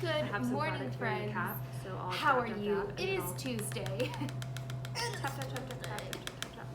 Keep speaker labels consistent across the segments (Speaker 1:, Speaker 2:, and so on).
Speaker 1: Good morning, friends. How are you? It is Tuesday.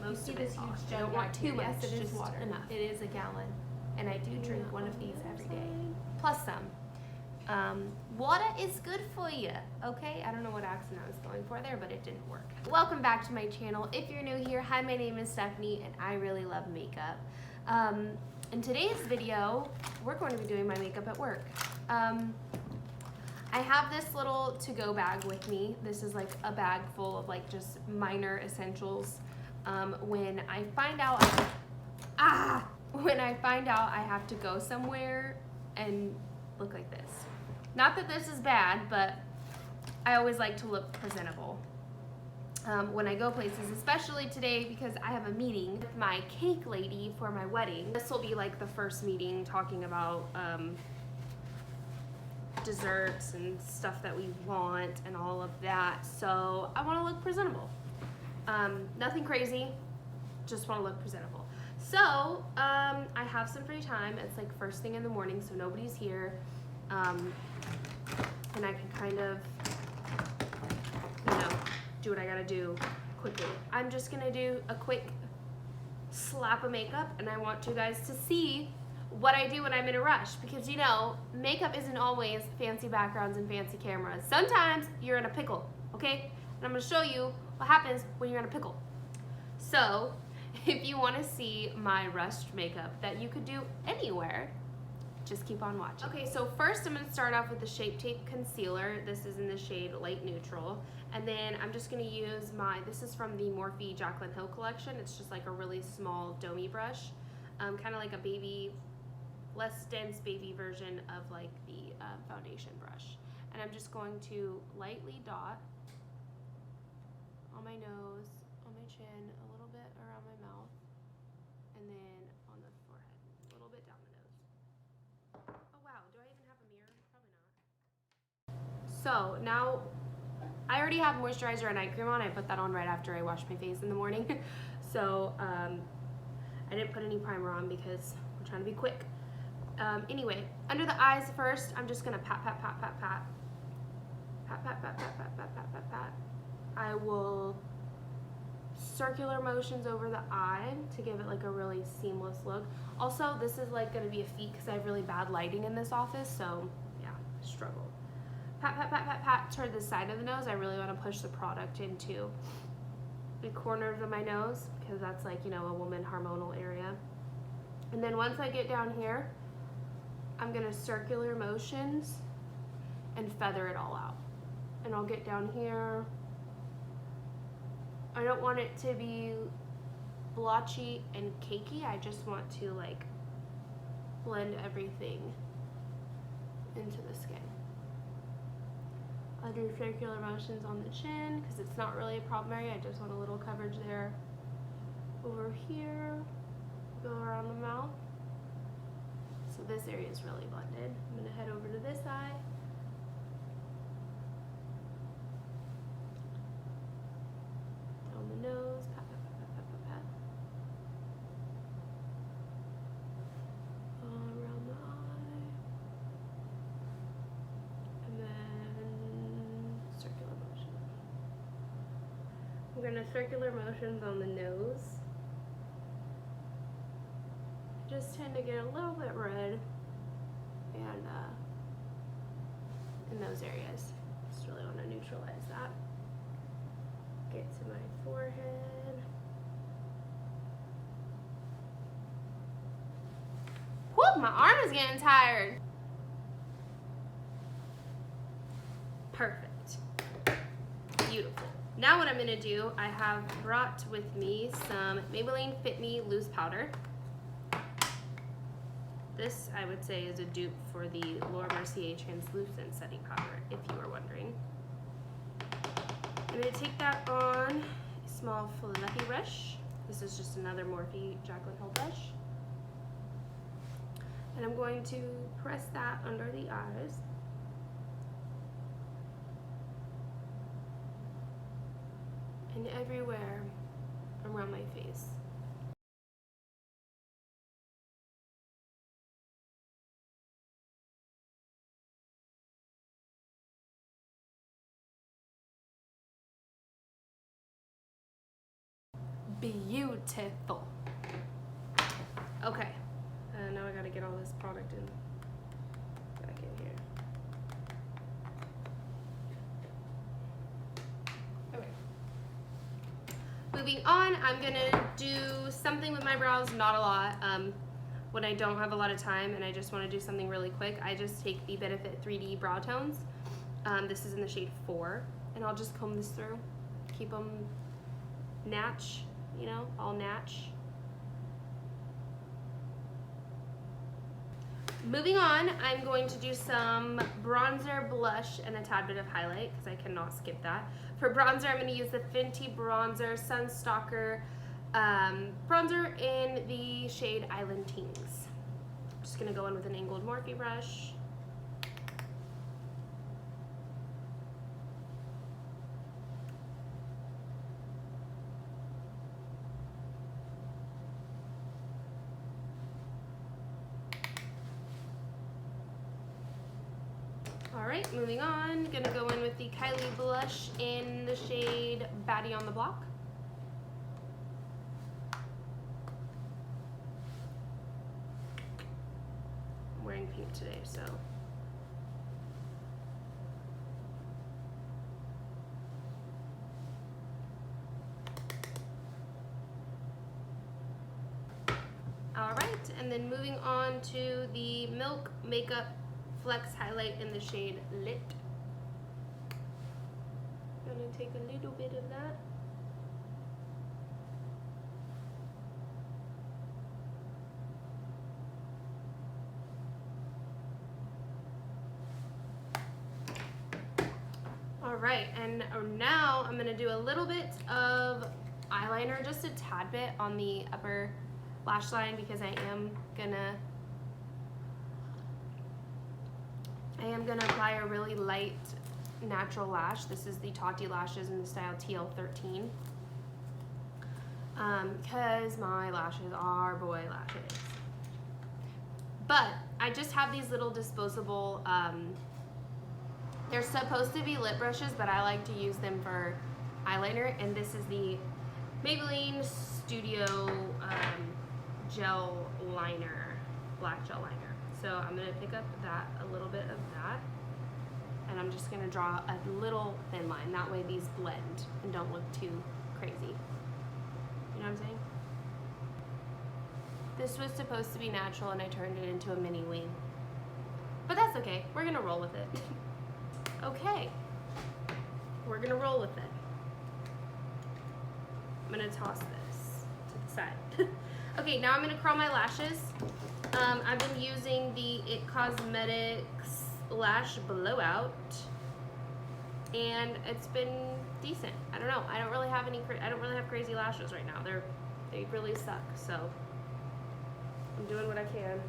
Speaker 2: Most
Speaker 1: You
Speaker 2: of
Speaker 1: see
Speaker 2: it
Speaker 1: this
Speaker 2: off.
Speaker 1: huge
Speaker 2: I
Speaker 1: jug?
Speaker 2: don't want too
Speaker 1: Yes,
Speaker 2: much,
Speaker 1: it is
Speaker 2: just
Speaker 1: water.
Speaker 2: enough.
Speaker 1: It is a gallon, and I do drink one of these every day, plus some. Water is good for you, okay? I don't know what accent I was going for there, but it didn't work. Welcome back to my channel. If you're new here, hi, my name is Stephanie, and I really love makeup. In today's video, we're going to be doing my makeup at work. I have this little to-go bag with me. This is like a bag full of like just minor essentials. When I find out I have to go somewhere and look like this. Not that this is bad, but I always like to look presentable when I go places, especially today because I have a meeting with my cake lady for my wedding. This will be like the first meeting talking about desserts and stuff that we want and all of that. So I want to look presentable. Nothing crazy, just want to look presentable. So I have some free time. It's like first thing in the morning, so nobody's here. And I can kind of, do what I gotta do quickly. I'm just gonna do a quick slap of makeup, and I want you guys to see what I do when I'm in a rush, because makeup isn't always fancy backgrounds and fancy cameras. Sometimes you're in a pickle, okay? And I'm gonna show you what happens when you're in a pickle. So if you wanna see my rushed makeup that you could do anywhere, just keep on watching. Okay, so first I'm gonna start off with the Shape Tape Concealer. This is in the shade Light Neutral. And then I'm just gonna use this is from the Morphe Jaclyn Hill collection. It's just like a really small domey brush, kind of like a baby, less dense baby version of like the foundation brush. And I'm just going to lightly dot on my nose, on my chin, a little bit around my mouth, and then on the forehead, a little bit down the nose. Oh wow, do I even have a mirror? Probably not. So now I already have moisturizer and eye cream on. I put that on right after I wash my face in the morning. So I didn't put any primer on because we're trying to be quick. Anyway, under the eyes first, I'm just gonna pat, pat, pat, pat, pat. Pat, pat, pat, pat, pat, pat, pat, pat, pat. I will circular motions over the eye to give it like a really seamless look. Also, this is like gonna be a feat because I have really bad lighting in this office, so yeah, struggle. Pat, pat, pat, pat, pat toward the side of the nose. I really want to push the product into the corners of my nose because that's like, a woman hormonal area. And then once I get down here, I'm gonna circular motions and feather it all out. And I'll get down here. I don't want it to be blotchy and cakey. I just want to like blend everything into the skin. I'll do circular motions on the chin because it's not really a problem area. I just want a little coverage there. Over here, go around the mouth. So this area is really blended. I'm gonna head over to this eye. Down the nose, pat, pat, pat, pat, pat, pat, pat. Around the eye. And then circular motion. I'm gonna circular motions on the nose. I just tend to get a little bit red and in those areas. Just really want to neutralize that. Get to my forehead. Whoop, my arm is getting tired. Perfect. Beautiful. Now what I'm gonna do, I have brought with me some Maybelline Fit Me loose powder. This, I would say, is a dupe for the Laura Mercier translucent setting powder, if you are wondering. I'm gonna take that on a small fluffy brush. This is just another Morphe Jaclyn Hill brush. And I'm going to press that under the eyes. And everywhere around my face. beautiful. Okay, now I gotta get all this product in back in here. Okay. Moving on, I'm gonna do something with my brows, not a lot. When I don't have a lot of time and I just want to do something really quick, I just take the Benefit 3D Brow Tones. This is in the shade 4, and I'll just comb this through. Keep them natch, you know, all natch. Moving on, I'm going to do some bronzer, blush, and a tad bit of highlight because I cannot skip that. For bronzer, I'm going to use the Fenty Bronzer Sunstalker bronzer in the shade Island Teens. I'm just going to go in with an angled Morphe brush. Alright, moving on, gonna go in with the Kylie blush in the shade Baddie on the Block. I'm wearing pink today, so. Alright, and then moving on to the Milk Makeup Flex highlight in the shade Lit. Gonna take a little bit of that. Alright, and now I'm gonna do a little bit of eyeliner, just a tad bit on the upper lash line because I am gonna apply a really light natural lash. This is the Tati Lashes in the style TL13. Because my lashes are boy lashes. But I just have these little disposable, they're supposed to be lip brushes, but I like to use them for eyeliner. And this is the Maybelline Studio Gel Liner, black gel liner. So I'm gonna pick up a little bit of that, and I'm just gonna draw a little thin line. That way these blend and don't look too crazy. You know what I'm saying? This was supposed to be natural and I turned it into a mini wing. But that's okay, we're gonna roll with it. Okay, we're gonna roll with it. I'm gonna toss this to the side. Okay, now I'm gonna curl my lashes. I've been using the It Cosmetics Lash Blowout, and it's been decent. I don't know. I don't really have crazy lashes right now. They really suck. So I'm doing what I can.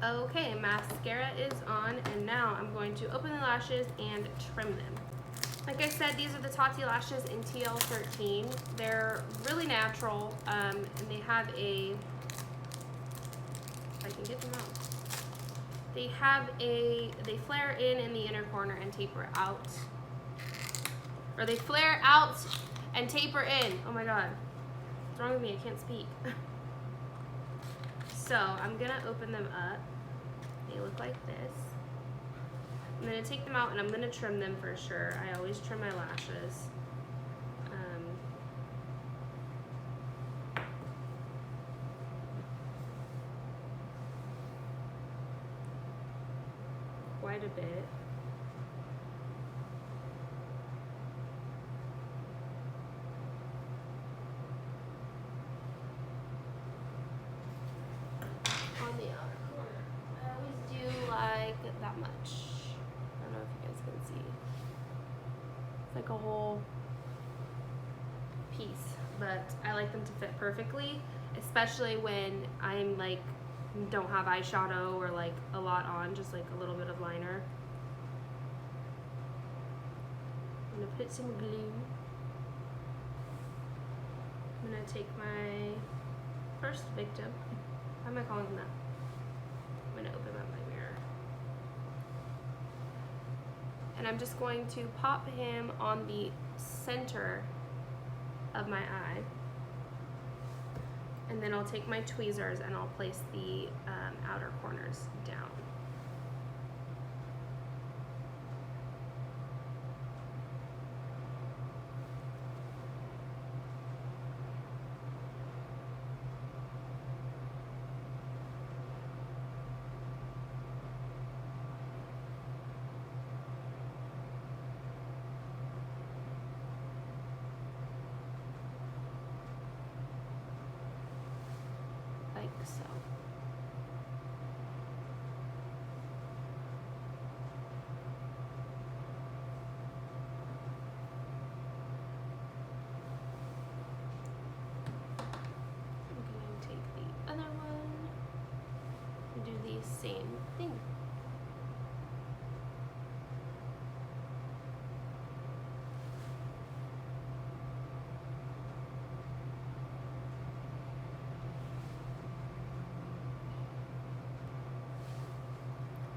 Speaker 1: Okay, mascara is on, and now I'm going to open the lashes and trim them. Like I said, these are the Tati lashes in TL13. They're really natural, and they have a, if I can get them out, they flare in the inner corner and taper out. Or they flare out and taper in. Oh my god. What's wrong with me? I can't speak. So I'm gonna open them up. They look like this. I'm gonna take them out and I'm gonna trim them for sure. I always trim my lashes. Quite a bit. On the outer corner. I always do like that much. I don't know if you guys can see. It's like a whole piece. but I like them to fit perfectly, especially when I'm like don't have eyeshadow or like a lot on, just like a little bit of liner. I'm gonna put some glue. I'm gonna take my first victim. Why am I calling him that? I'm gonna open up my mirror. And I'm just going to pop him on the center of my eye. And then I'll take my tweezers and I'll place the outer corners down. Like so. I'm going to take the other one and do the same thing.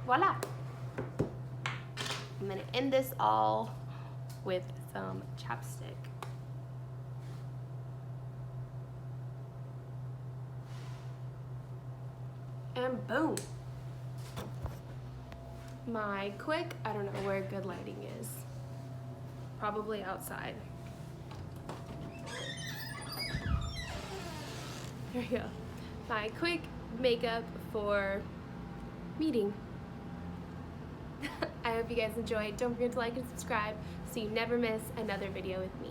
Speaker 1: Voila! I'm gonna end this all with some chapstick. And boom! My quick, I don't know where good lighting is. Probably outside. There you go. My quick makeup for meeting. I hope you guys enjoyed. Don't forget to like and subscribe so you never miss another video with me.